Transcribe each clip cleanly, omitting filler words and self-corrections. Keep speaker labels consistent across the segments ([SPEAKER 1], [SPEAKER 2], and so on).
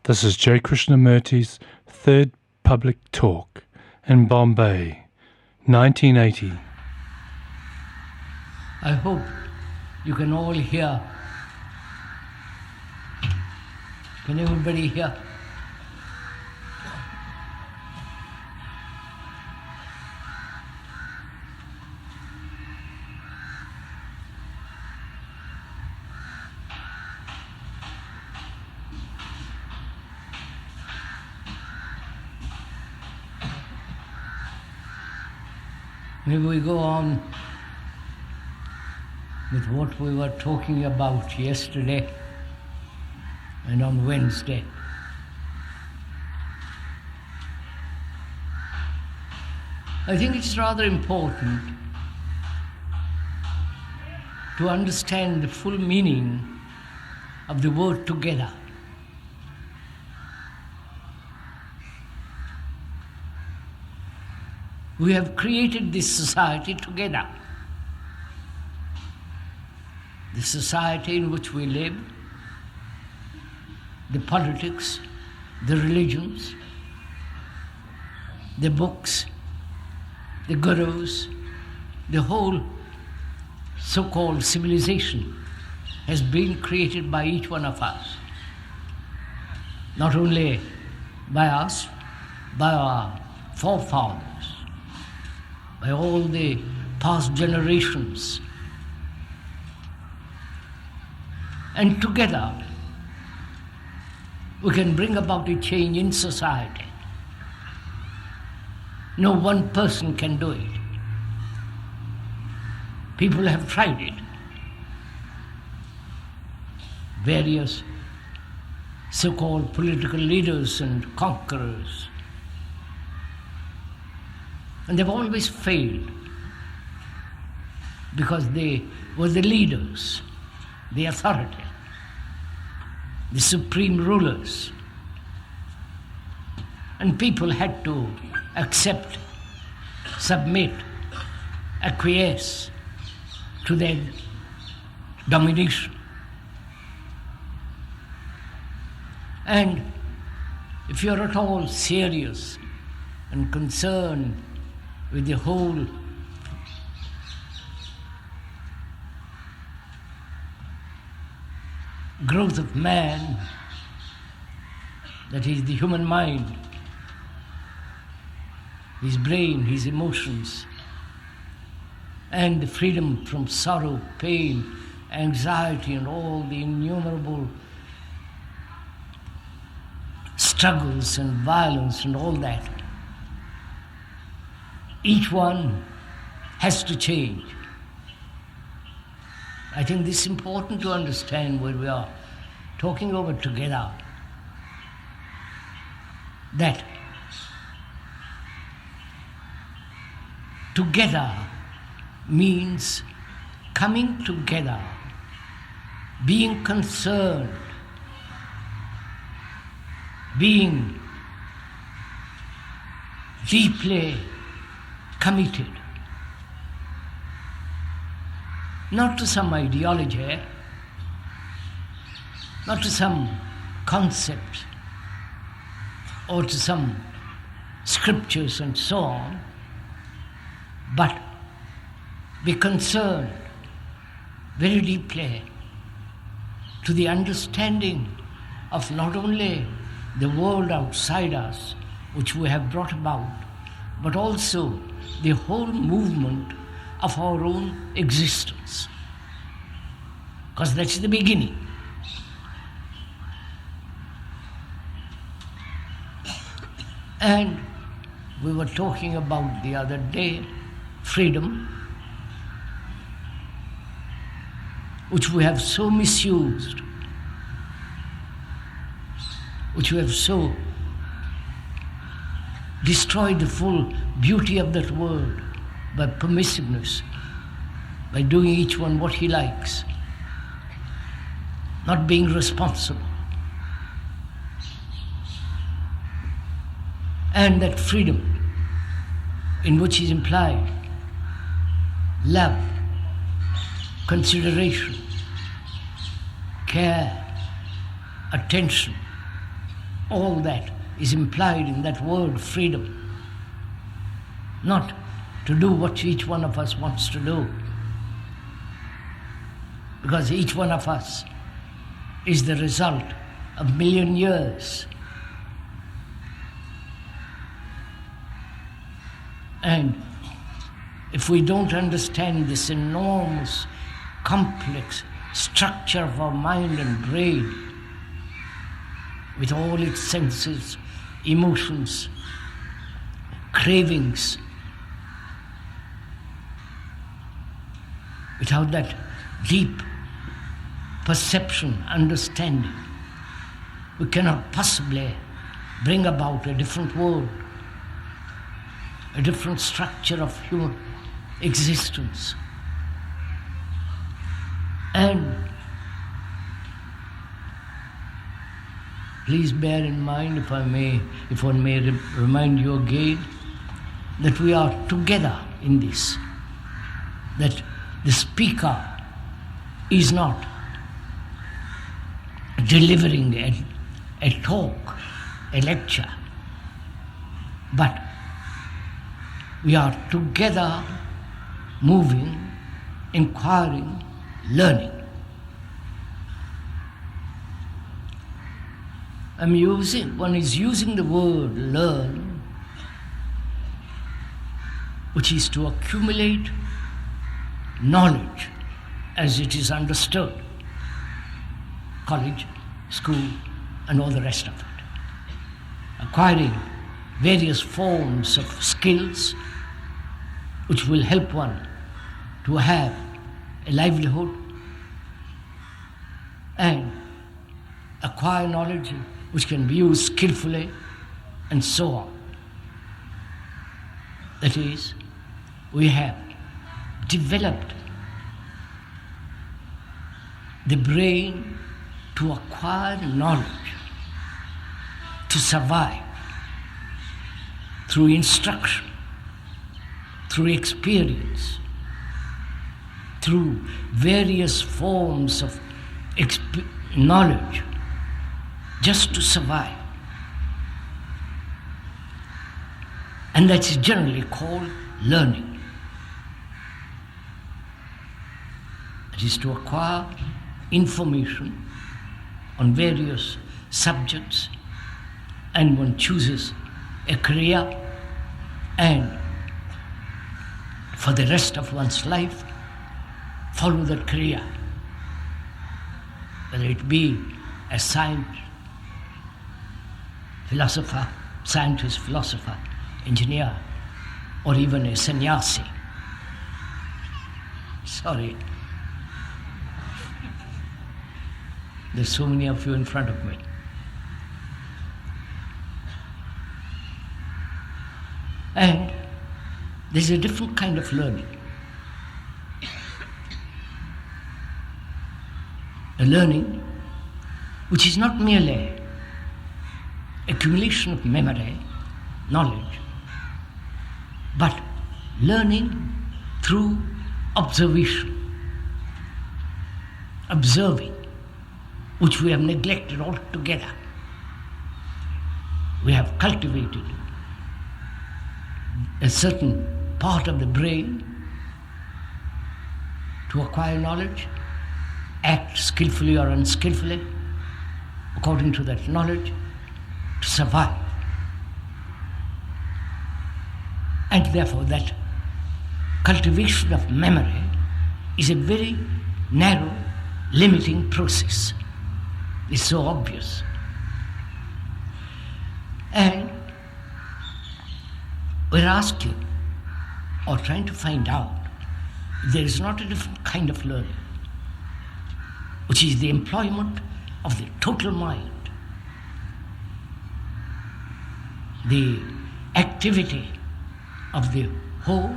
[SPEAKER 1] This is J. Krishnamurti's third public talk in Bombay, 1980.
[SPEAKER 2] I hope you can all hear. Can everybody hear? Maybe we go on with what we were talking about yesterday and on Wednesday. I think it's rather important to understand the full meaning of the word together. We have created this society together. The society in which we live, the politics, the religions, the books, the gurus, the whole so-called civilization has been created by each one of us. Not only by us, by our forefathers, by all the past generations. And together, we can bring about a change in society. No one person can do it. People have tried it. Various so-called political leaders and conquerors. And they've always failed because they were the leaders, the authority, the supreme rulers. And people had to accept, submit, acquiesce to their domination. And if you're at all serious and concerned with the whole growth of man, that is the human mind, his brain, his emotions, and the freedom from sorrow, pain, anxiety, and all the innumerable struggles and violence and all that. Each one has to change. I think this is important to understand when we are talking over together, that together means coming together, being concerned, being deeply committed, not to some ideology, not to some concept, or to some scriptures and so on, but be concerned very deeply to the understanding of not only the world outside us, which we have brought about, but also the whole movement of our own existence. Because that's the beginning. And we were talking about the other day freedom, which we have so misused, which we have so destroyed the full beauty of that word by permissiveness, by doing each one what he likes, not being responsible. And that freedom in which is implied love, consideration, care, attention, all that is implied in that word freedom. Not to do what each one of us wants to do. Because each one of us is the result of 1,000,000 years. And if we don't understand this enormous, complex structure of our mind and brain, with all its senses, emotions, cravings, without that deep perception, understanding, we cannot possibly bring about a different world, a different structure of human existence. And please bear in mind, if one may remind you again, that we are together in this, that the speaker is not delivering a talk, a lecture, but we are together moving, inquiring, learning. One is using the word learn, which is to accumulate knowledge as it is understood, college, school, and all the rest of it. Acquiring various forms of skills which will help one to have a livelihood and acquire knowledge which can be used skillfully, and so on. That is, we have developed the brain to acquire knowledge, to survive through instruction, through experience, through various forms of knowledge, just to survive. And that's generally called learning. It is to acquire information on various subjects, and one chooses a career, and for the rest of one's life follow that career, whether it be a scientist, philosopher, engineer, or even a sannyasi. Sorry, there's so many of you in front of me. And there's a different kind of learning. A learning which is not merely accumulation of memory, knowledge, but learning through observation, observing, which we have neglected altogether. We have cultivated a certain part of the brain to acquire knowledge, act skillfully or unskillfully according to that knowledge, to survive. And therefore that cultivation of memory is a very narrow, limiting process. It's so obvious. And we're asking or trying to find out if there is not a different kind of learning, which is the employment of the total mind, the activity of the whole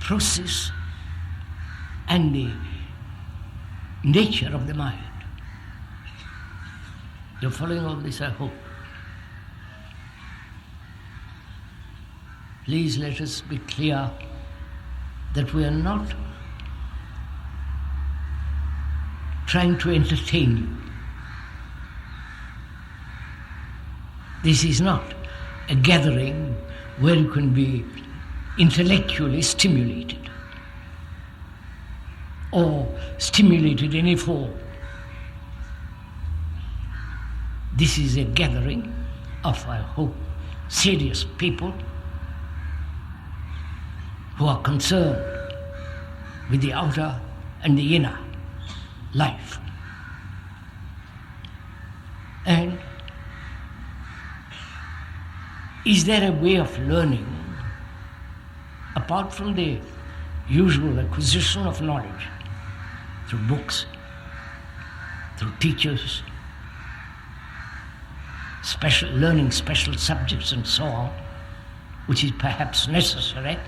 [SPEAKER 2] process and the nature of the mind. You're following all this, I hope. Please let us be clear that we are not trying to entertain you. This is not a gathering where you can be intellectually stimulated or stimulated in any form. This is a gathering of, I hope, serious people who are concerned with the outer and the inner life. And is there a way of learning apart from the usual acquisition of knowledge through books, through teachers, learning special subjects and so on, which is perhaps necessary,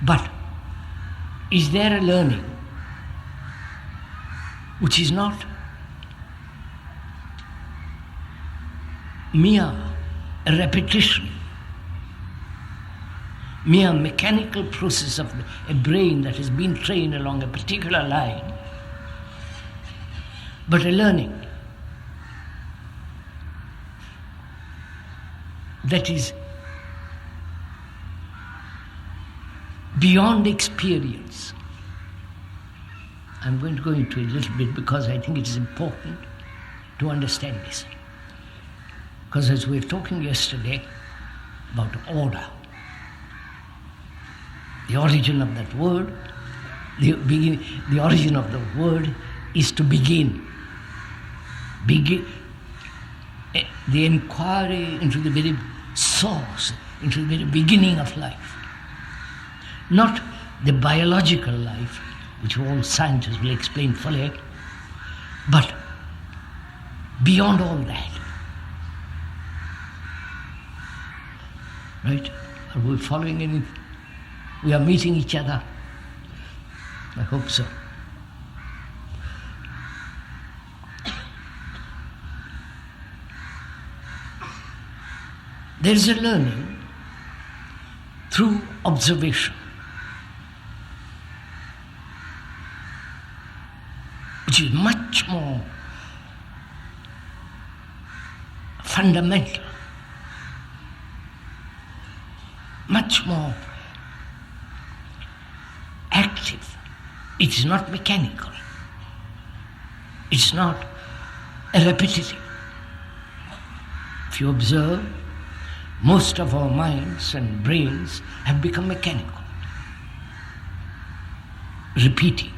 [SPEAKER 2] but is there a learning which is not mere repetition, mere mechanical process of a brain that has been trained along a particular line, but a learning that is beyond experience? I'm going to go into it a little bit because I think it is important to understand this. Because as we were talking yesterday about order, the origin of that word, the origin of the word is to begin. The inquiry into the very source, into the very beginning of life. Not the biological life, which all scientists will explain fully, but beyond all that. Right? Are we following anything? We are meeting each other. I hope so. There is a learning through observation, which is much more fundamental, much more active. It's not mechanical. It's not repetitive. If you observe, most of our minds and brains have become mechanical. Repeating.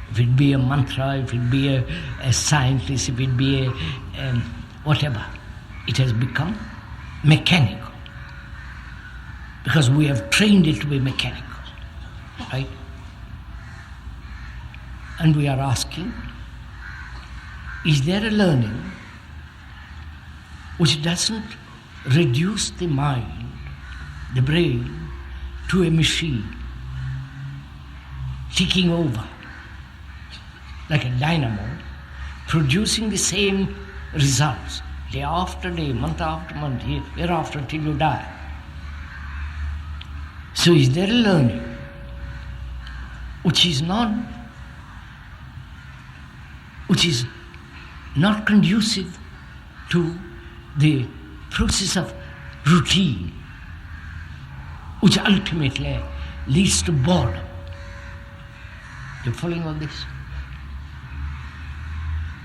[SPEAKER 2] If it be a mantra, if it be a scientist, if it be a whatever, it has become mechanical. Because we have trained it to be mechanical, right? And we are asking, is there a learning which doesn't reduce the mind, the brain, to a machine, ticking over, like a dynamo, producing the same results, day after day, month after month, year after, till you die? So is there a learning which is not conducive to the process of routine, which ultimately leads to boredom? You following all this?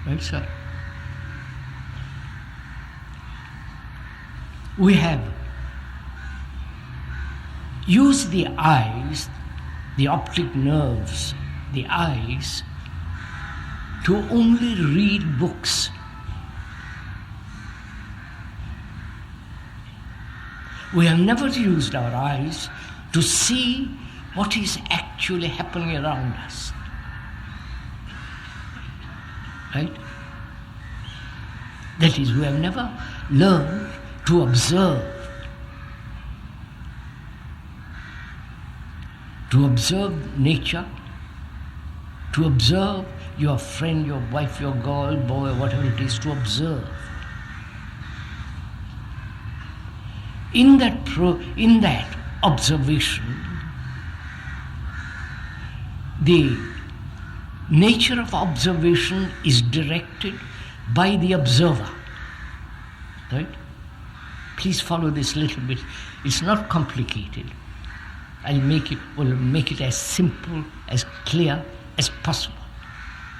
[SPEAKER 2] Right, sir? We have used the eyes, the optic nerves, the eyes, to only read books. We have never used our eyes to see what is actually happening around us. Right? That is, we have never learned to observe. To observe nature, to observe your friend, your wife, your girl, boy, whatever it is, to observe. In that observation, the nature of observation is directed by the observer. Right? Please follow this little bit. It's not complicated. I'll make it as simple, as clear as possible.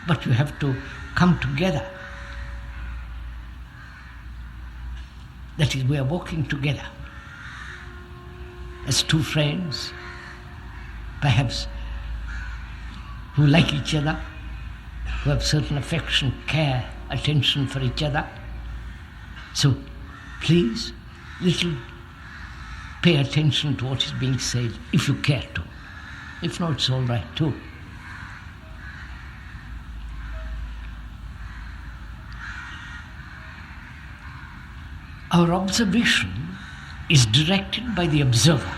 [SPEAKER 2] But you have to come together. That is, we are walking together as two friends, perhaps, who like each other, who have certain affection, care, attention for each other. So, please, pay attention to what is being said, if you care to. If not, it's all right too. Our observation is directed by the observer.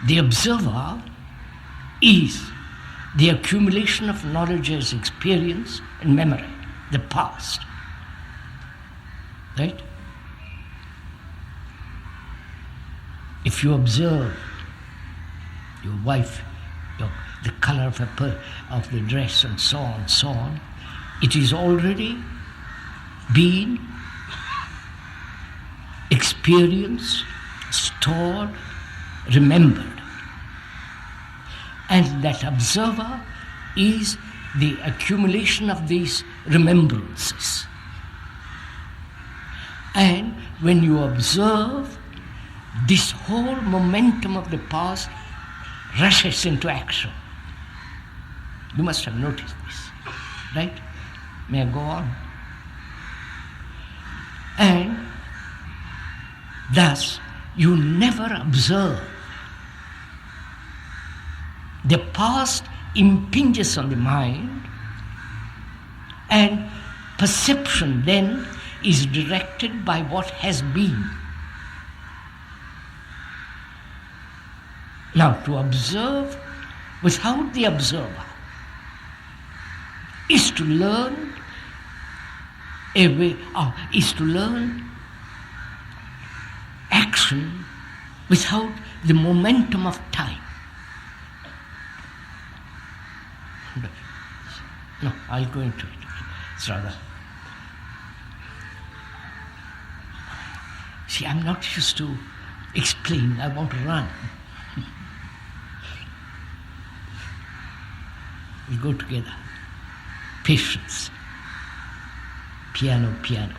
[SPEAKER 2] The observer is the accumulation of knowledge as experience and memory, the past. Right? If you observe your wife, the color of the dress and so on, it is already been experienced, stored, remembered. And that observer is the accumulation of these remembrances. And when you observe, this whole momentum of the past rushes into action. You must have noticed this, right? May I go on? And thus, you never observe. The past impinges on the mind, and perception then is directed by what has been. Now, to observe without the observer is to learn action without the momentum of time. No, I'll go into it. It's rather. See, I'm not used to explain. I want to run. We'll go together. Patience. Piano, piano.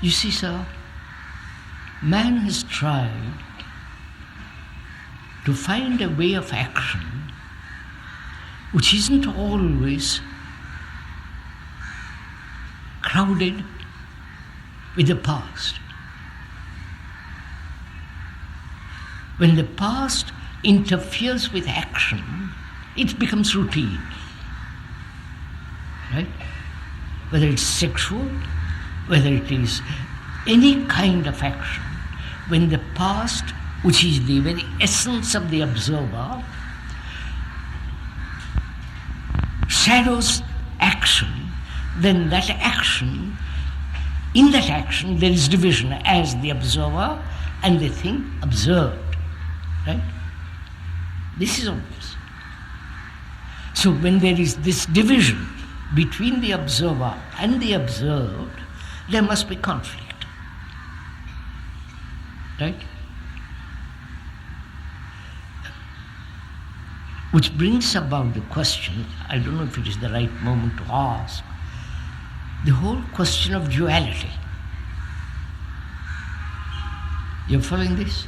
[SPEAKER 2] You see, sir, man has tried to find a way of action which isn't always crowded with the past. When the past interferes with action, it becomes routine. Right? Whether it's sexual, whether it is any kind of action, when the past, which is the very essence of the observer, shadows action, then in that action there is division as the observer and the thing observed. Right? This is obvious. So when there is this division between the observer and the observed, there must be conflict. Right? Which brings about the question, I don't know if it is the right moment to ask, the whole question of duality. You're following this?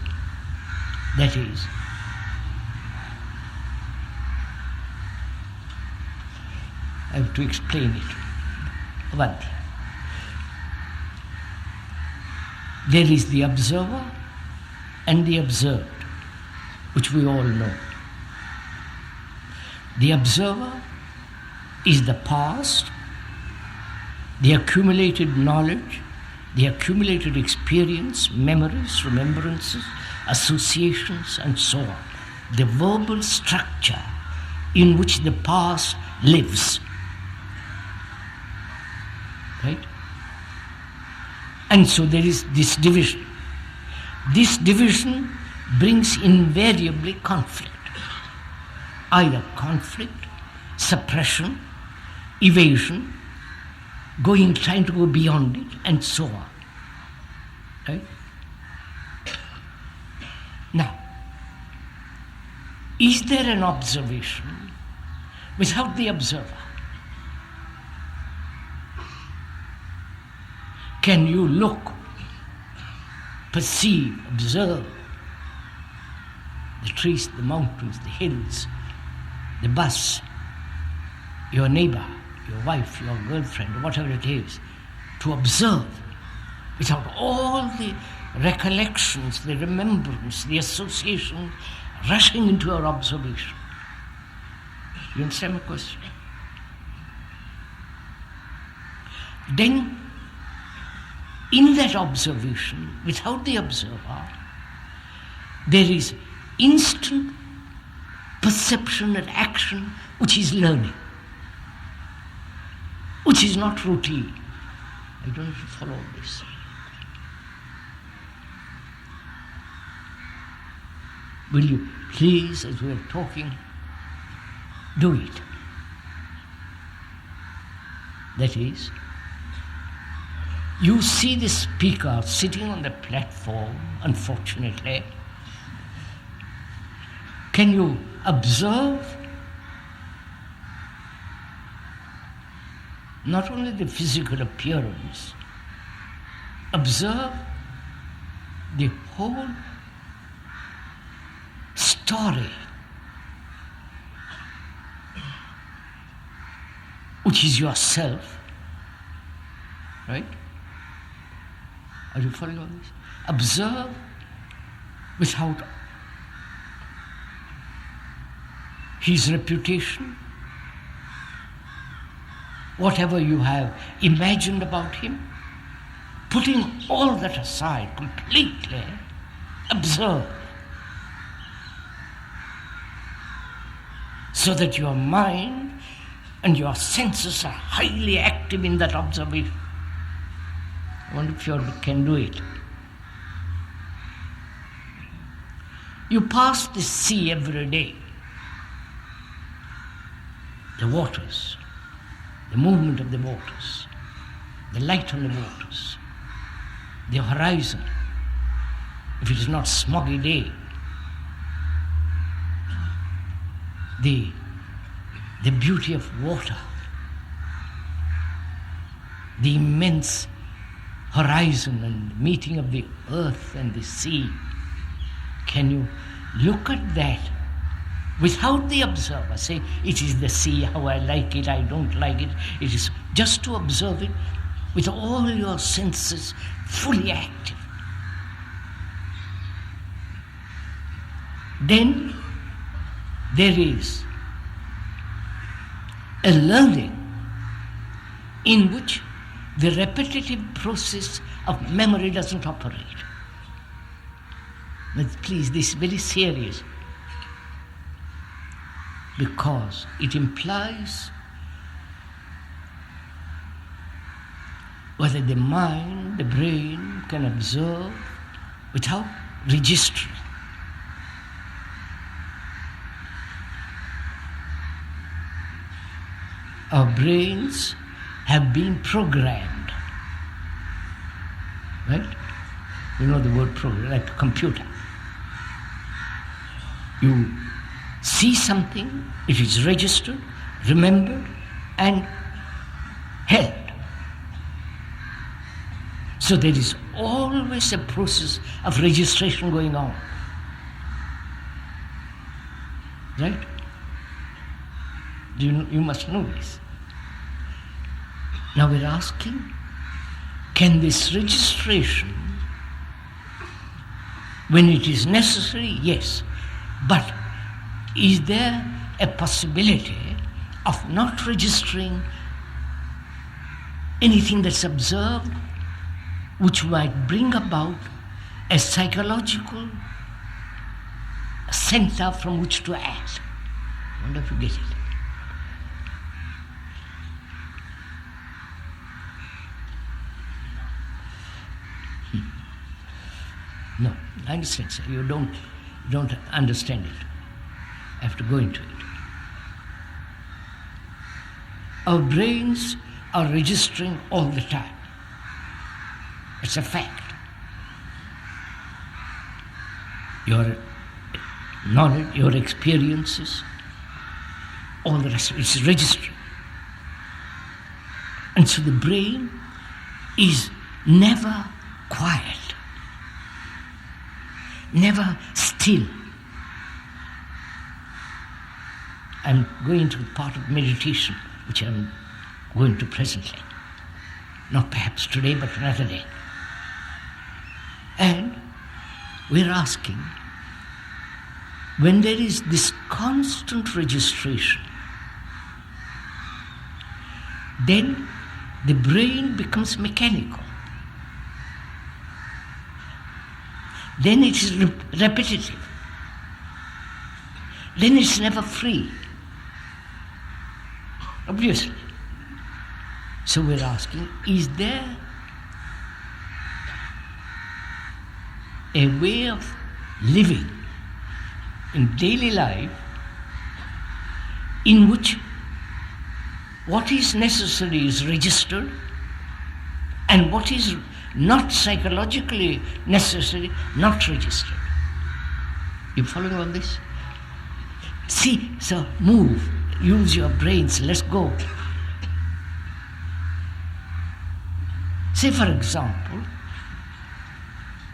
[SPEAKER 2] That is, I have to explain it. One thing. There is the observer and the observed, which we all know. The observer is the past, the accumulated knowledge, the accumulated experience, memories, remembrances, associations, and so on. The verbal structure in which the past lives. Right? And so there is this division. This division brings invariably conflict. either conflict, suppression, evasion, trying to go beyond it, and so on. Right? Now, is there an observation without the observer? Can you look, perceive, observe the trees, the mountains, the hills, the bus, your neighbor, your wife, your girlfriend, whatever it is, to observe without all the recollections, the remembrance, the association rushing into your observation? You understand my question? Then, in that observation, without the observer, there is instant perception and action which is learning, which is not routine. I don't know if you follow this. Will you please, as we are talking, do it? That is, you see the speaker sitting on the platform, unfortunately. Can you observe not only the physical appearance, observe the whole story, which is yourself, right? Are you following this? Observe without his reputation, whatever you have imagined about him, putting all that aside completely, observe, so that your mind and your senses are highly active in that observation. I wonder if you can do it. You pass the sea every day, the waters, the movement of the waters, the light on the waters, the horizon, if it is not smoggy day, the beauty of water, the immense horizon and meeting of the earth and the sea. Can you look at that without the observer? Say, it is the sea, how I like it, I don't like it. It is just to observe it with all your senses fully active. Then there is a learning in which the repetitive process of memory doesn't operate. But please, this is very serious, because it implies whether the mind, the brain, can observe without registering. Our brains have been programmed, right? You know the word program, like a computer. You see something, it is registered, remembered, and held. So there is always a process of registration going on, right? You must know this. Now we're asking, can this registration, when it is necessary, yes, but is there a possibility of not registering anything that's observed which might bring about a psychological center from which to act? I wonder if you get it. No, I understand, sir. You don't understand it. I have to go into it. Our brains are registering all the time. It's a fact. Your knowledge, your experiences, all the rest of it is registering. And so the brain is never quiet, never still. I'm going to the part of meditation which I'm going to presently. Not perhaps today, but another day. And we're asking, when there is this constant registration, then the brain becomes mechanical. Then it is repetitive. Then it's never free. Obviously. So we're asking, is there a way of living in daily life in which what is necessary is registered and what is not psychologically necessary, not registered? You following on this? See, so move, use your brains, let's go. Say for example,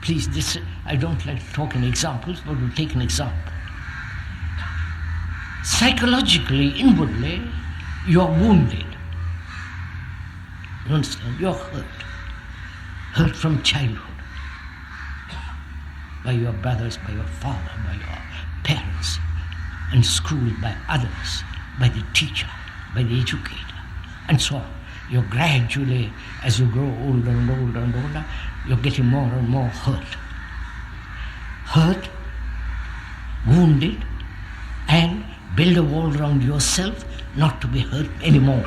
[SPEAKER 2] please, this, I don't like to talk in examples, but we'll take an example. Psychologically, inwardly, you're wounded. You understand? You're hurt from childhood. By your brothers, by your father, by your parents, and schooled by others, by the teacher, by the educator, and so on. You're gradually, as you grow older and older and older, you're getting more and more hurt. Hurt, wounded, and build a wall around yourself not to be hurt anymore.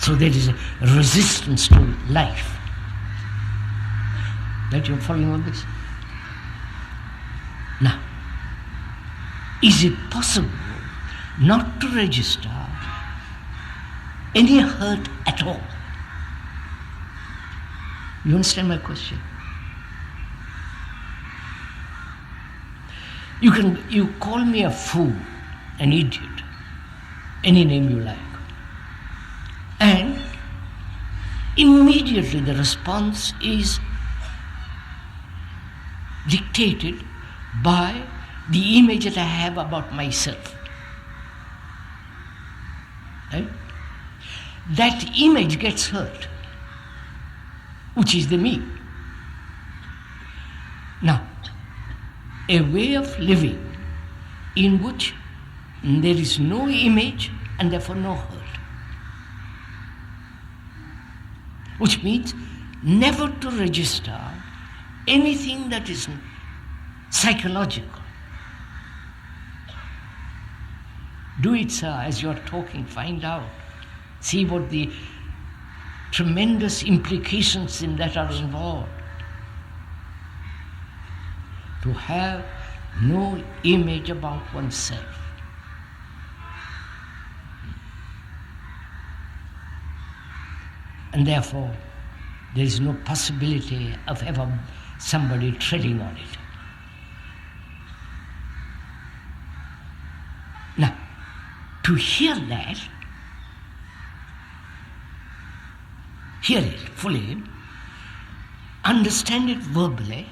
[SPEAKER 2] So there is a resistance to life. That you're following on this? Now, is it possible not to register any hurt at all? You understand my question? You call me a fool, an idiot, any name you like. And immediately the response is dictated by the image that I have about myself. Right? That image gets hurt, which is the me. Now, a way of living in which there is no image and therefore no hurt. Which means never to register anything that is psychological. Do it, sir, as you're talking, find out. See what the tremendous implications in that are involved. To have no image about oneself. And therefore, there is no possibility of ever somebody treading on it. Now, to hear that, hear it fully, understand it verbally,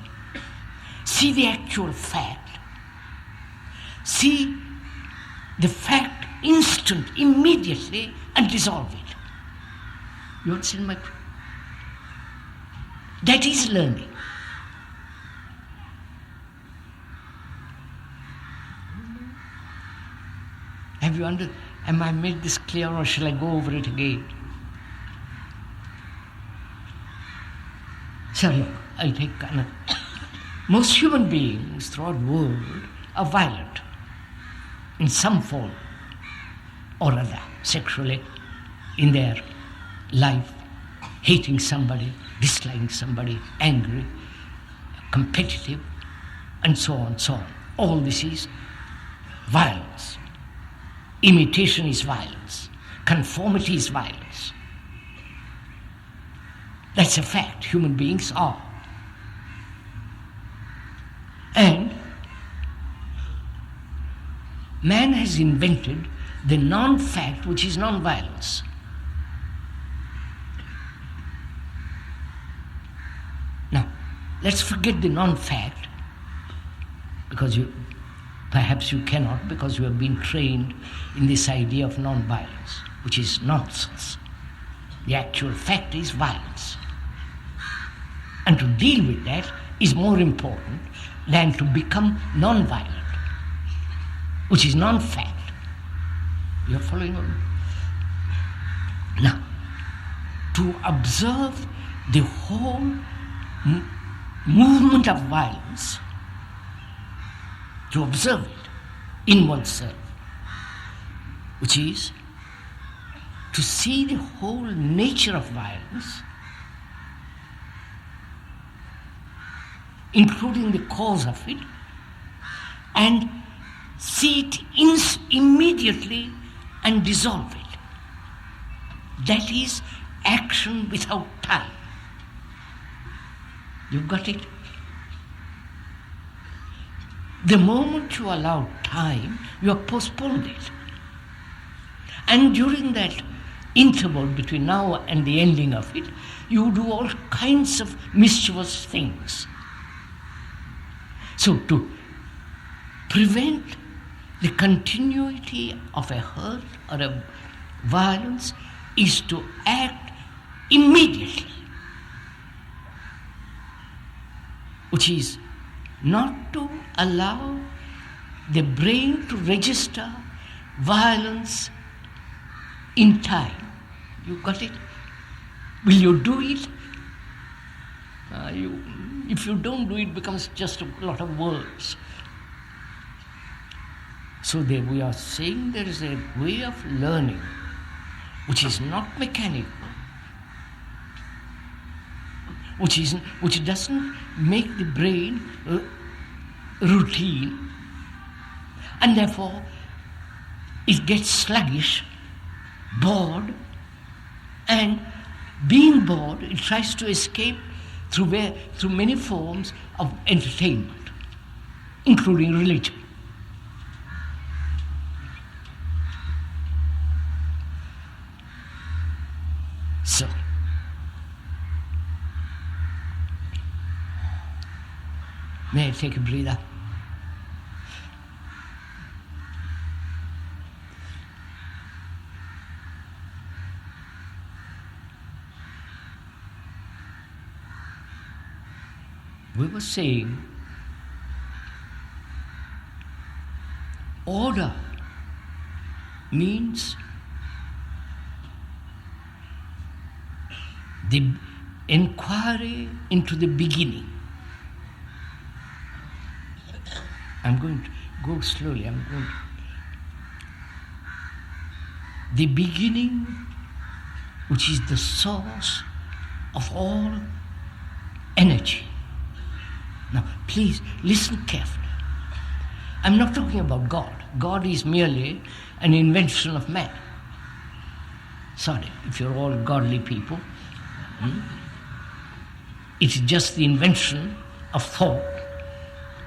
[SPEAKER 2] see the actual fact, see the fact instant, immediately, and dissolve it. You understand my point? That is learning. Have you am I made this clear, or shall I go over it again? So look, I'll take another. Most human beings throughout the world are violent in some form or other, sexually, in their life, hating somebody, disliking somebody, angry, competitive, and so on, so on. All this is violence. Imitation is violence. conformity is violence. That's a fact. Human beings are. And man has invented the non-fact, which is non-violence. Now, let's forget the non-fact, because perhaps you cannot, because you have been trained in this idea of non-violence, which is nonsense. The actual fact is violence. And to deal with that is more important than to become non-violent, which is non-fact. You are following on? Now, to observe the whole movement of violence, to observe it in oneself, which is to see the whole nature of violence, including the cause of it, and see it immediately and dissolve it. That is action without time. You got it? The moment you allow time, you have postponed it. And during that interval between now and the ending of it, you do all kinds of mischievous things. So to prevent the continuity of a hurt or a violence is to act immediately, which is not to allow the brain to register violence in time. You got it? Will you do it? If you don't do it, it becomes just a lot of words. So we are saying there is a way of learning which is not mechanical, which doesn't make the brain routine, and therefore it gets sluggish, bored, and being bored, it tries to escape through many forms of entertainment, including religion. So, may I take a breather? We were saying order means the inquiry into the beginning. I'm going to go slowly. The beginning, which is the source of all energy. Now, please listen carefully. I'm not talking about God. God is merely an invention of man. Sorry, if you're all godly people. It's just the invention of thought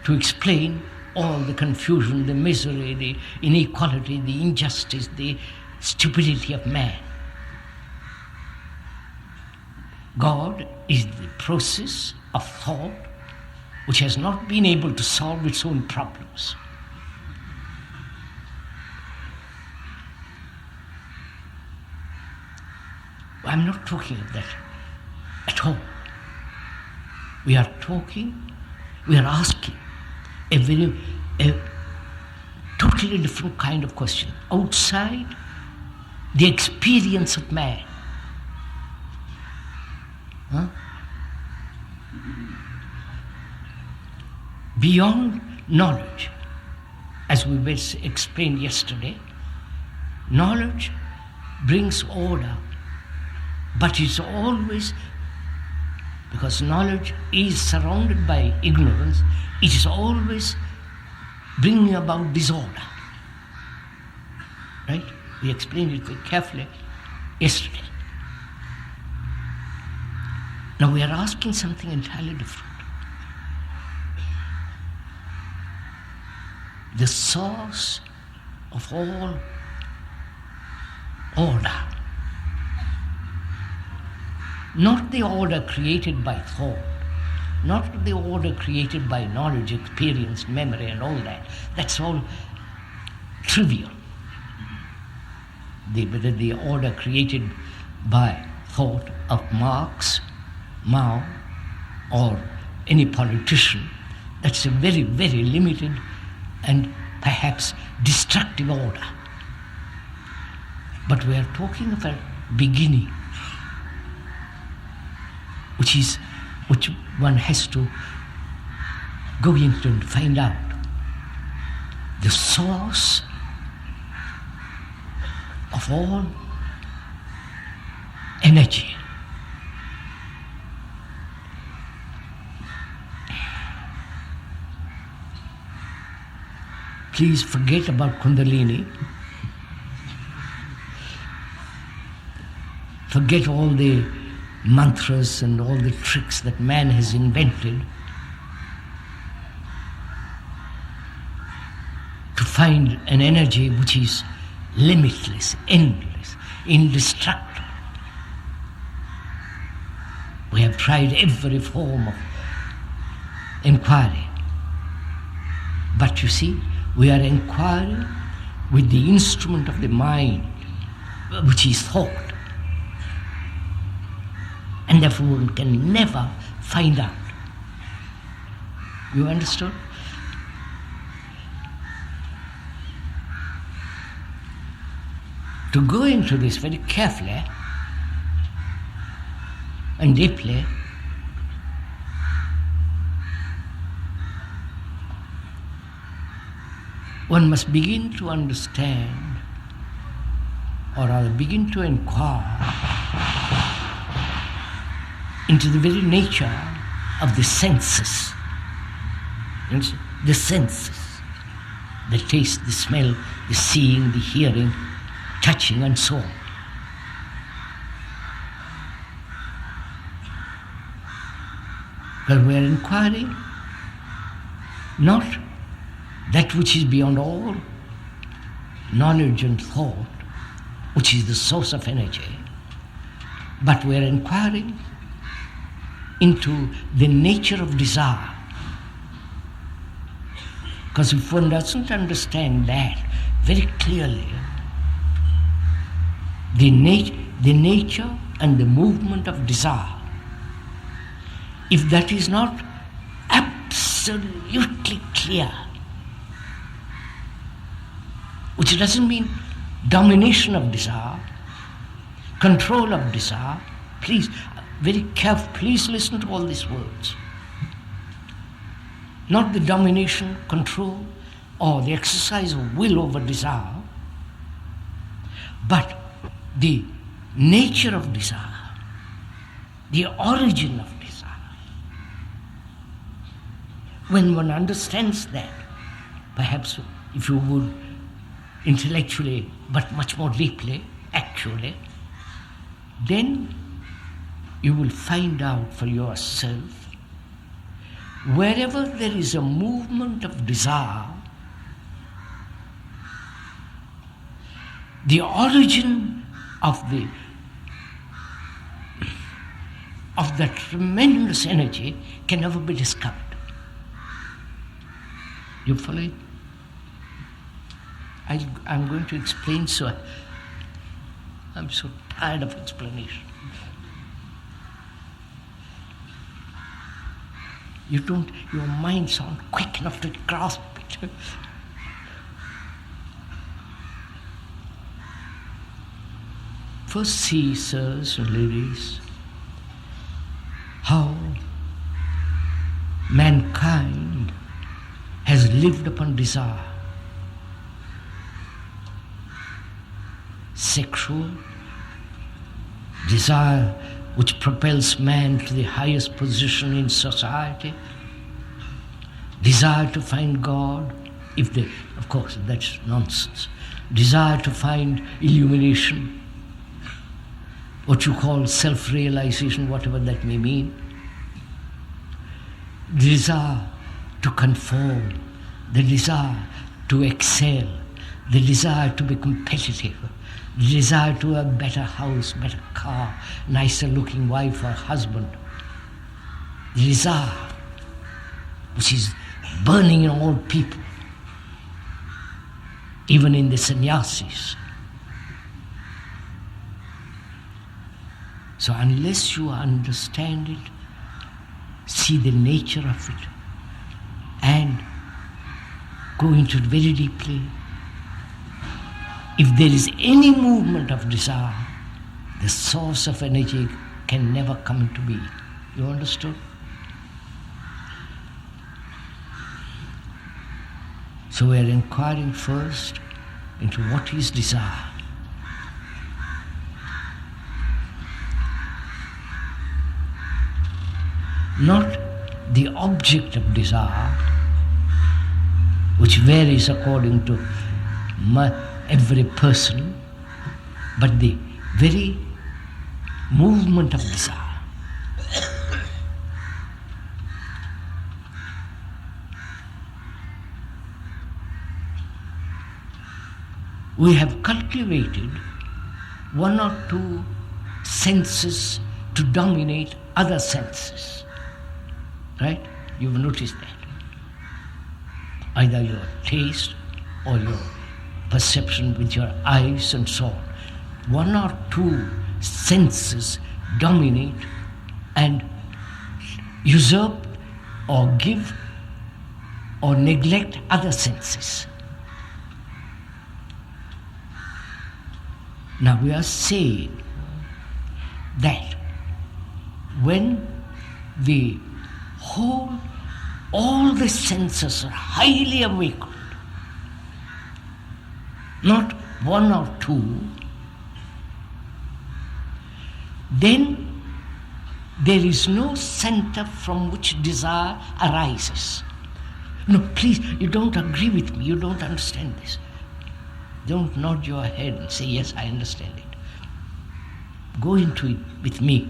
[SPEAKER 2] to explain all the confusion, the misery, the inequality, the injustice, the stupidity of man. God is the process of thought which has not been able to solve its own problems. I'm not talking of that at all. We are asking a totally different kind of question, outside the experience of man. Beyond knowledge, as we explained yesterday, knowledge brings order, but it's always, because knowledge is surrounded by ignorance, it is always bringing about disorder. Right? we explained it very carefully yesterday. Now we are asking something entirely different. The source of all order, not the order created by thought, not the order created by knowledge, experience, memory and all that. That's all trivial. Whether the order created by thought of Marx, Mao or any politician, that's a very, very limited and perhaps destructive order. But we are talking of a beginning, which one has to go into and find out the source of all energy. Please forget about Kundalini. Forget all the mantras and all the tricks that man has invented to find an energy which is limitless, endless, indestructible. We have tried every form of inquiry. But you see, we are inquiring with the instrument of the mind, which is thought. And therefore one can never find out. You understood? To go into this very carefully and deeply, one must begin to understand, or rather begin to inquire into the very nature of the senses. The senses, the taste, the smell, the seeing, the hearing, touching and so on. But we are inquiring not that which is beyond all knowledge and thought, which is the source of energy, but we are inquiring into the nature of desire. Because if one doesn't understand that very clearly, the nature and the movement of desire, if that is not absolutely clear, which doesn't mean domination of desire, control of desire, please, very careful, please listen to all these words. Not the domination, control, or the exercise of will over desire, but the nature of desire, the origin of desire. When one understands that, perhaps if you would intellectually, but much more deeply, actually, then you will find out for yourself, wherever there is a movement of desire, the origin of that tremendous energy can never be discovered. You follow it? I'm going to explain, so I'm so tired of explanation. Your minds aren't quick enough to grasp it. First see, sirs and ladies, how mankind has lived upon desire. Sexual desire which propels man to the highest position in society, desire to find God, of course that's nonsense, desire to find illumination, what you call self-realization, whatever that may mean, the desire to conform, the desire to excel, the desire to be competitive, the desire to have a better house, better car, nicer looking wife or husband, the desire which is burning in all people, even in the sannyasis. So unless you understand it, see the nature of it, and go into it very deeply, if there is any movement of desire, the source of energy can never come into being. You understood? So we are inquiring first into what is desire. Not the object of desire, which varies according to every person, but the very movement of desire. We have cultivated one or two senses to dominate other senses. Right? You've noticed that. Either your taste or your perception with your eyes and so on. One or two senses dominate and usurp or give or neglect other senses. Now we are saying that when all the senses are highly awakened, not one or two, then there is no center from which desire arises. No, please, you don't agree with me, you don't understand this. Don't nod your head and say, yes, I understand it. Go into it with me.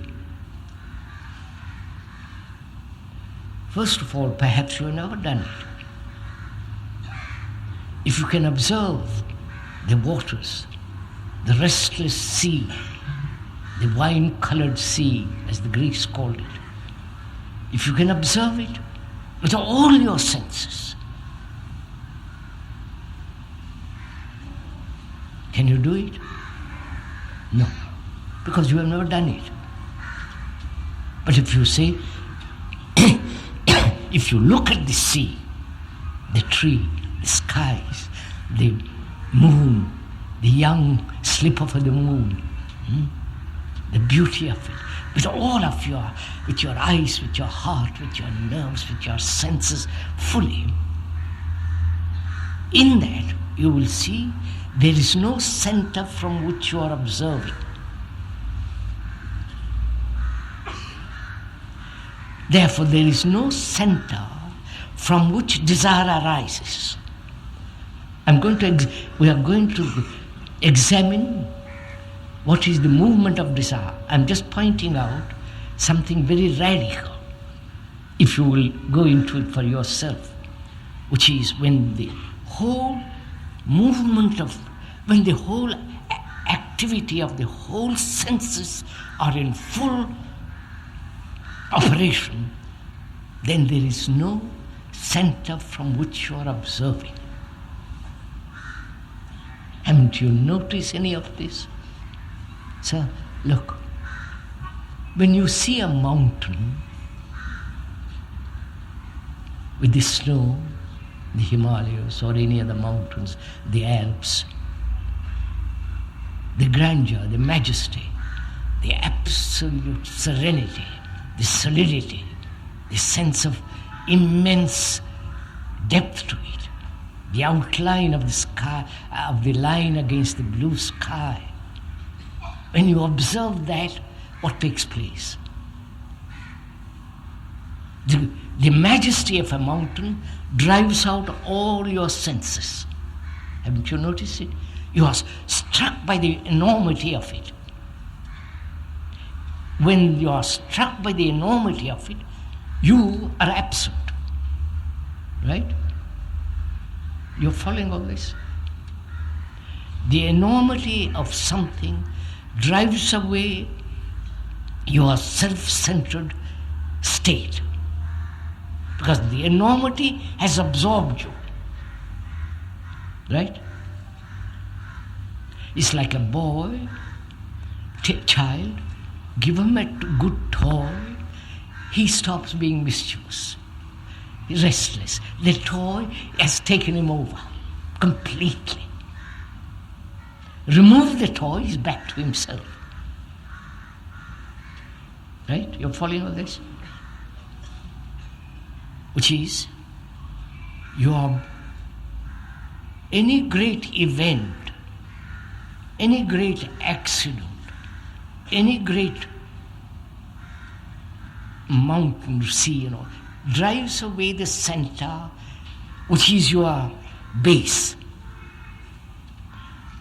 [SPEAKER 2] First of all, perhaps you have never done it. If you can observe the waters, the restless sea, the wine-colored sea, as the Greeks called it, if you can observe it with all your senses, can you do it? No, because you have never done it. But if you say, if you look at the sea, the tree, the skies, the moon, the young slip of the moon, the beauty of it, with all of with your eyes, with your heart, with your nerves, with your senses fully, in that you will see there is no center from which you are observing. Therefore, there is no center from which desire arises. We are going to examine what is the movement of desire. I'm just pointing out something very radical, if you will go into it for yourself, which is when the whole when the whole activity of the whole senses are in full operation, then there is no center from which you are observing. Haven't you noticed any of this? So, look, when you see a mountain with the snow, the Himalayas or any other mountains, the Alps, the grandeur, the majesty, the absolute serenity, the solidity, the sense of immense depth to it, the outline of the sky, of the line against the blue sky. When you observe that, what takes place? The majesty of a mountain drives out all your senses. Haven't you noticed it? You are struck by the enormity of it. When you are struck by the enormity of it, you are absent. Right? You're following all this? The enormity of something drives away your self-centered state, because the enormity has absorbed you. Right? It's like a boy, child, give him a good toy, he stops being mischievous, he's restless. The toy has taken him over completely. Remove the toy, he's back to himself. Right? You're following all this? Which is, any great event, any great accident, any great mountain, sea, drives away the center, which is your base.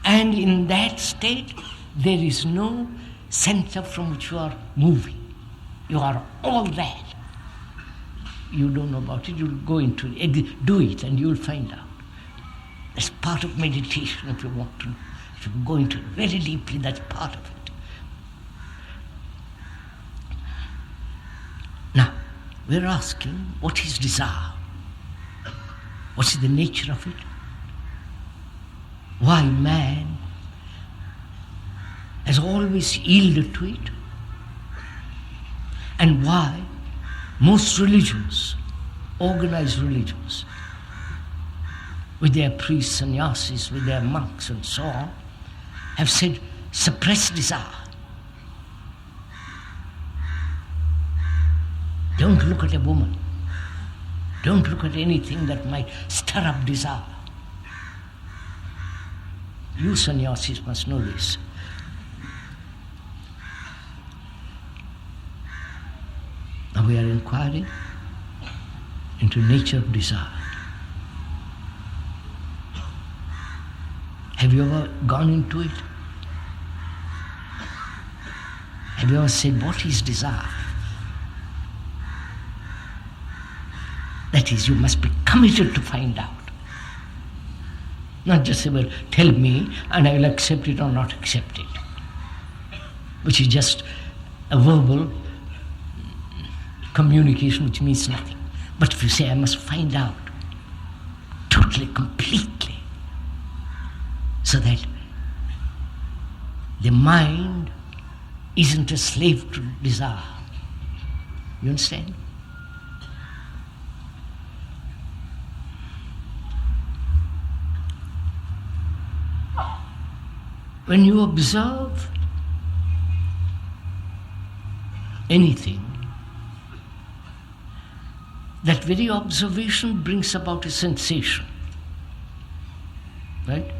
[SPEAKER 2] And in that state, there is no center from which you are moving. You are all that. You don't know about it, you'll go into it, do it, and you'll find out. That's part of meditation, if you want to know. If you go into it very deeply, that's part of it. Now, we're asking, what is desire? What's the nature of it? Why man has always yielded to it? And why most religions, organized religions, with their priests, sannyasis, with their monks and so on, have said, suppress desire. Don't look at a woman. Don't look at anything that might stir up desire. You sannyasis must know this. Now we are inquiring into nature of desire. Have you ever gone into it? Have you ever said, what is desire? That is, you must be committed to find out. Not just say, well, tell me and I will accept it or not accept it, which is just a verbal communication which means nothing. But if you say, I must find out totally, completely, so that the mind isn't a slave to desire. You understand? When you observe anything, that very observation brings about a sensation. Right?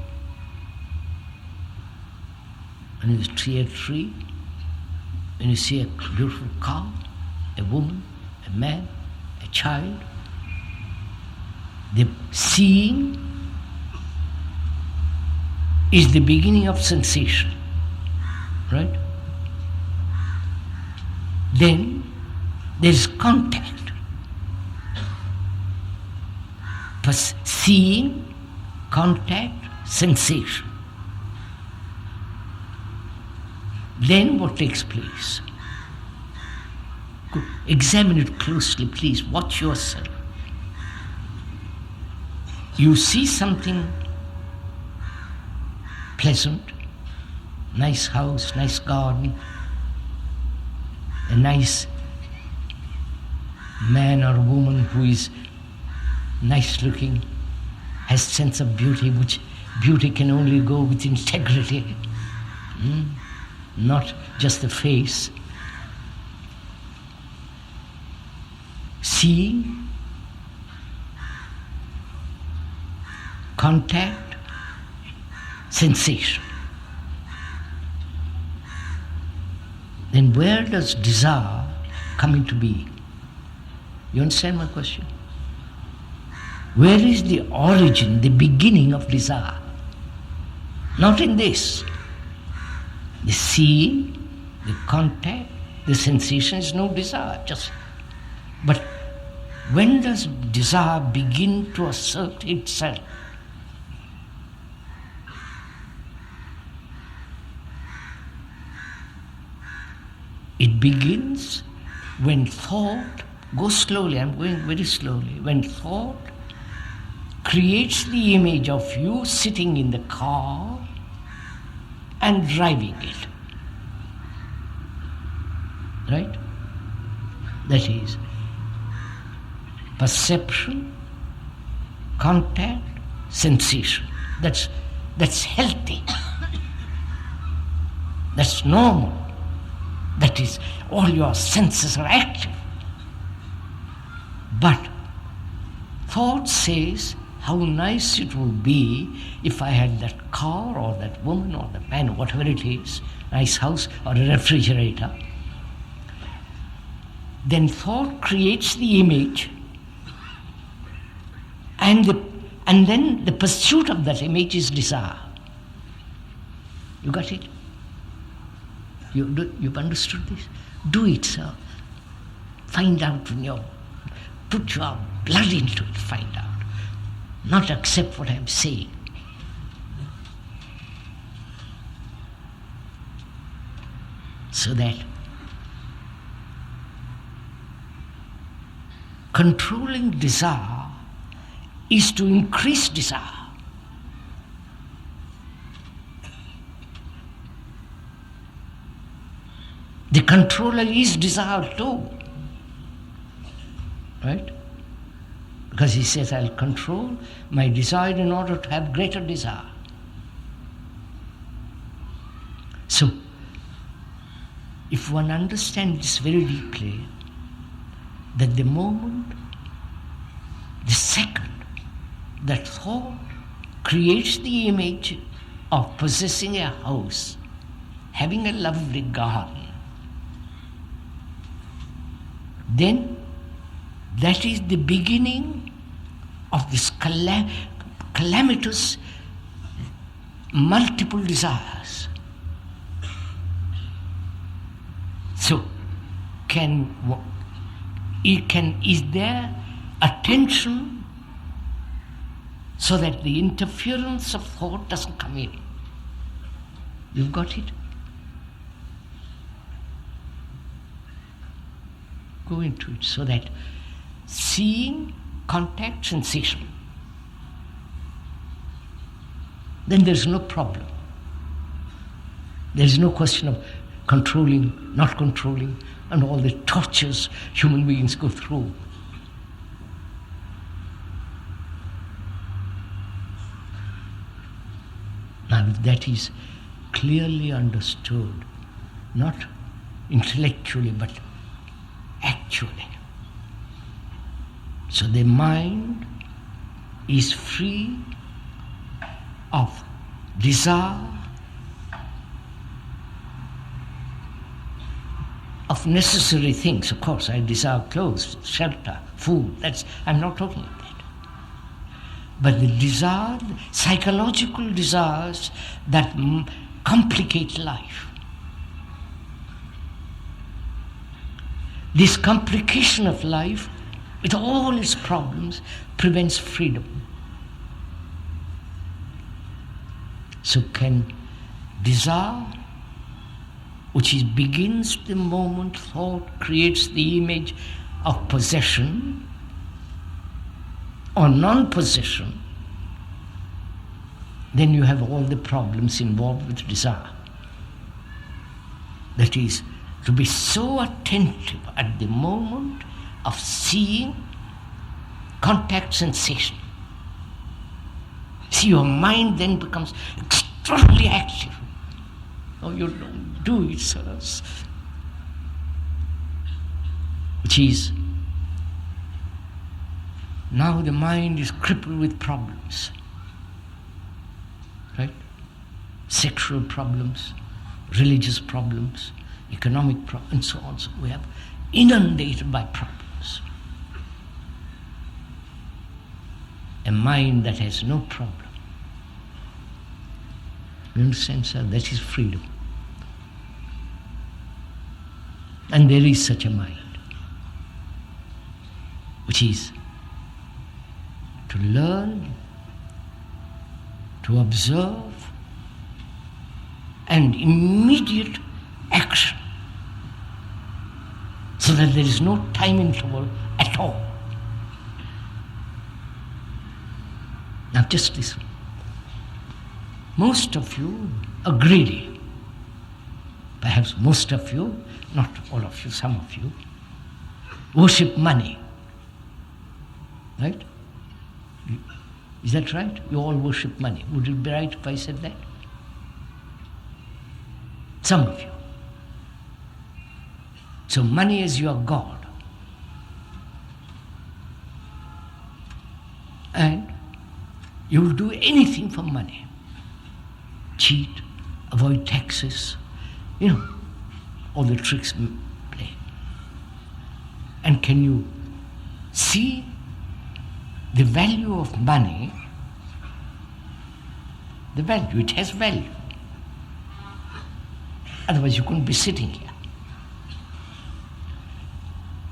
[SPEAKER 2] When you see a tree, when you see a beautiful cow, a woman, a man, a child, the seeing is the beginning of sensation. Right? Then there is contact. Seeing, contact, sensation. Then what takes place? Examine it closely, please. Watch yourself. You see something pleasant, nice house, nice garden, a nice man or woman who is nice looking, has sense of beauty, which beauty can only go with integrity, not just the face. Seeing, contact, sensation. Then where does desire come into being? You understand my question? Where is the origin, the beginning of desire? Not in this. The seeing, the contact, the sensation is no desire. But when does desire begin to assert itself? It begins when thought goes slowly. I'm going very slowly. When thought creates the image of you sitting in the car and driving it. Right? That is perception, contact, sensation. That's healthy. That's normal. That is, all your senses are active. But thought says, how nice it would be if I had that car or that woman or that man, or whatever it is, nice house or a refrigerator. Then thought creates the image, and then the pursuit of that image is desire. You got it? You've understood this? Do it, sir. Find out put your blood into it, find out. Not accept what I'm saying. So that controlling desire is to increase desire. The controller is desire too. Right? Because he says, I'll control my desire in order to have greater desire. So, if one understands this very deeply, that the moment, the second, that thought creates the image of possessing a house, having a lovely garden, then that is the beginning of this calamitous multiple desires. So, is there attention so that the interference of thought doesn't come in? You've got it? Go into it so that seeing, contact, sensation, then there's no problem. There's no question of controlling, not controlling, and all the tortures human beings go through. Now, if that is clearly understood, not intellectually, but actually, so the mind is free of desire, of necessary things. Of course, I desire clothes, shelter, food. I'm not talking about that. But the desire, psychological desires that complicate life. This complication of life, with all its problems, prevents freedom. So can desire, which begins the moment thought creates the image of possession or non-possession, then you have all the problems involved with desire. That is, to be so attentive at the moment of seeing, contact, sensation. See, your mind then becomes extraordinarily active. Oh, you don't do it, sirs. Which is, now the mind is crippled with problems. Right? Sexual problems, religious problems, economic problems, and so on. So we have inundated by problems. A mind that has no problem You understand, sir? That is freedom. And there is such a mind, which is to learn, to observe, and immediate action, so that there is no time interval at all. Now just listen. Most of you are greedy. Perhaps most of you, not all of you, some of you, worship money. Right? Is that right? You all worship money. Would it be right if I said that? Some of you. So money is your God. And you will do anything for money. Cheat, avoid taxes, all the tricks we play. And can you see the value of money? The value, it has value. Otherwise you couldn't be sitting here.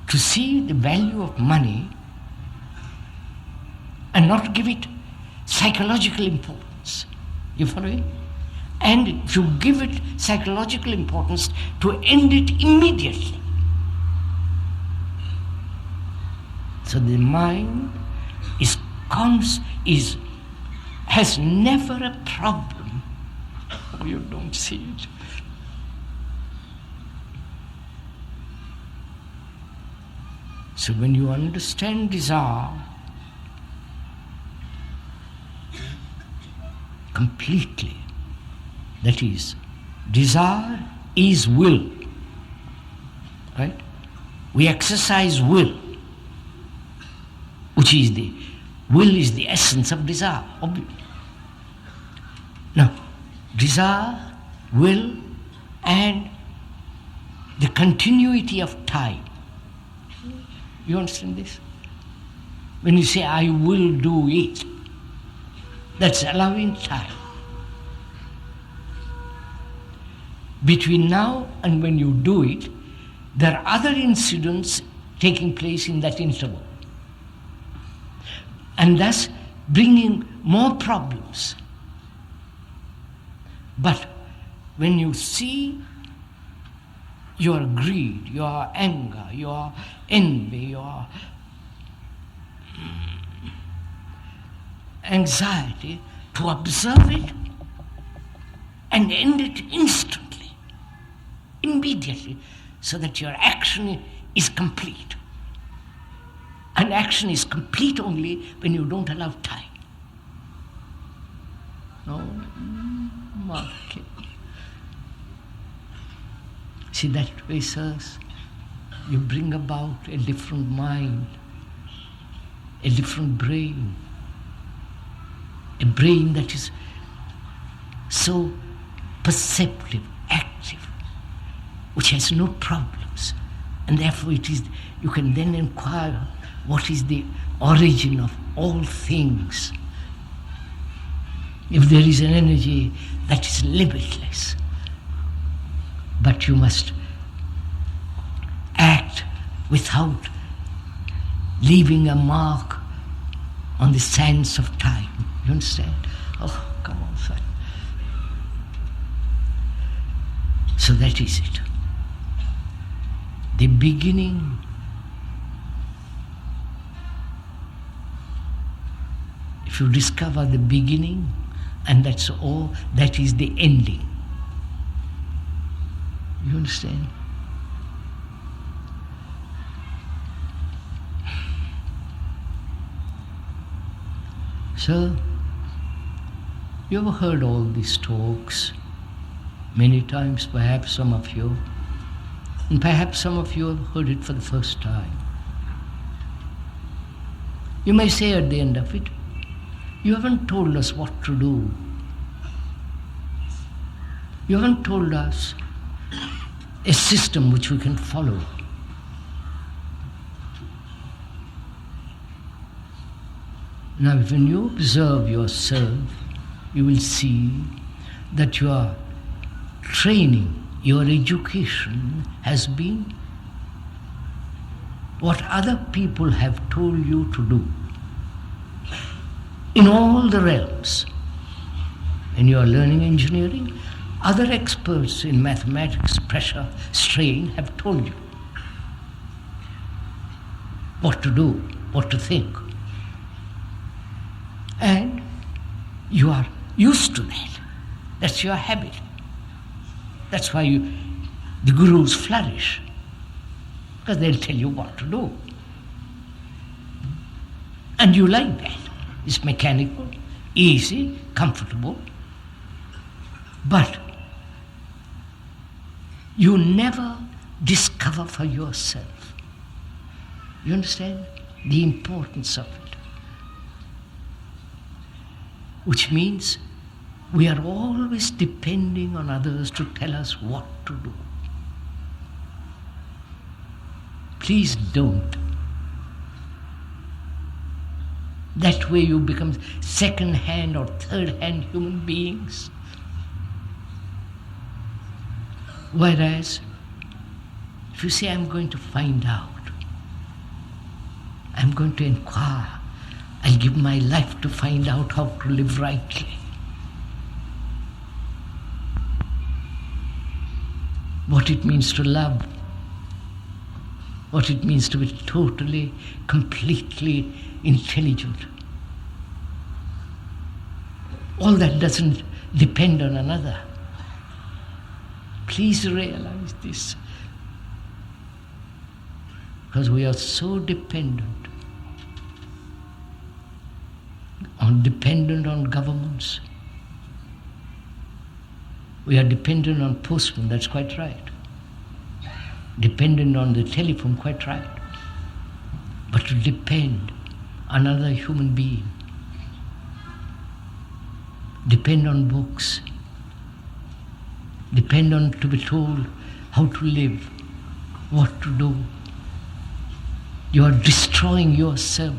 [SPEAKER 2] To see the value of money and not give it psychological importance. You following? And if you give it psychological importance, to end it immediately. So the mind has never a problem. Oh, you don't see it. So when you understand desire completely, that is, desire is will, right? We exercise will, which is will is the essence of desire, obviously. Now, desire, will, and the continuity of time. You understand this? When you say, I will do it, that's allowing time. Between now and when you do it, there are other incidents taking place in that interval, and thus bringing more problems. But when you see your greed, your anger, your envy, your anxiety, to observe it and end it instantly, immediately, so that your action is complete. And action is complete only when you don't allow time. No, market. See, that way, sirs, you bring about a different mind, a different brain, a brain that is so perceptive, active, which has no problems. And therefore you can then inquire what is the origin of all things. If there is an energy that is limitless, but you must act without leaving a mark on the sands of time. You understand? Oh, come on, son. So that is it. The beginning if you discover the beginning, and that's all, that is the ending. You understand? So, you ever heard all these talks? Many times, perhaps some of you, and perhaps some of you have heard it for the first time. You may say at the end of it, you haven't told us what to do. You haven't told us a system which we can follow. Now, when you observe yourself, you will see that your training, your education has been what other people have told you to do in all the realms. When you are learning engineering, other experts in mathematics, pressure, strain have told you what to do, what to think. And you are used to that. That's your habit. That's why the gurus flourish, because they'll tell you what to do. And you like that. It's mechanical, easy, comfortable. But you never discover for yourself. You understand the importance of it? Which means we are always depending on others to tell us what to do. Please don't. That way you become second-hand or third-hand human beings. Whereas, if you say, I'm going to find out, I'm going to inquire, I'll give my life to find out how to live rightly. What it means to love, what it means to be totally, completely intelligent. All that doesn't depend on another. Please realize this. Because we are so dependent on governments. We are dependent on postmen, that's quite right. Dependent on the telephone, quite right. But to depend on another human being, depend on books, depend on to be told how to live, what to do. You are destroying yourself.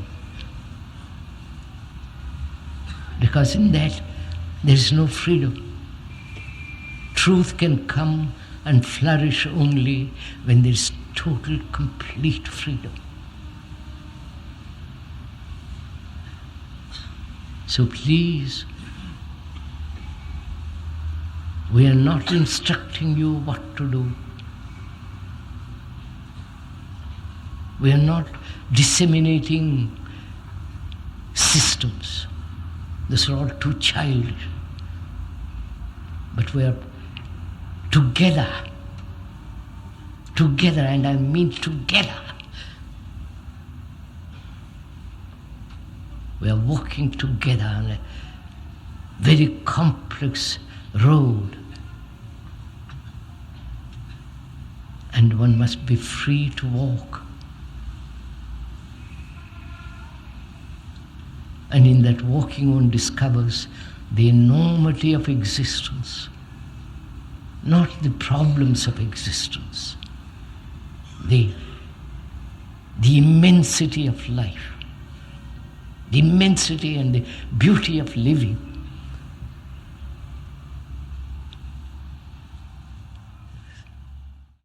[SPEAKER 2] Because in that, there is no freedom. Truth can come and flourish only when there is total, complete freedom. So please, we are not instructing you what to do. We are not disseminating systems. These are all too childish. But we are together, and I mean together. We are walking together on a very complex road. And one must be free to walk. And in that walking one discovers the enormity of existence, not the problems of existence, the immensity of life, the immensity and the beauty of living.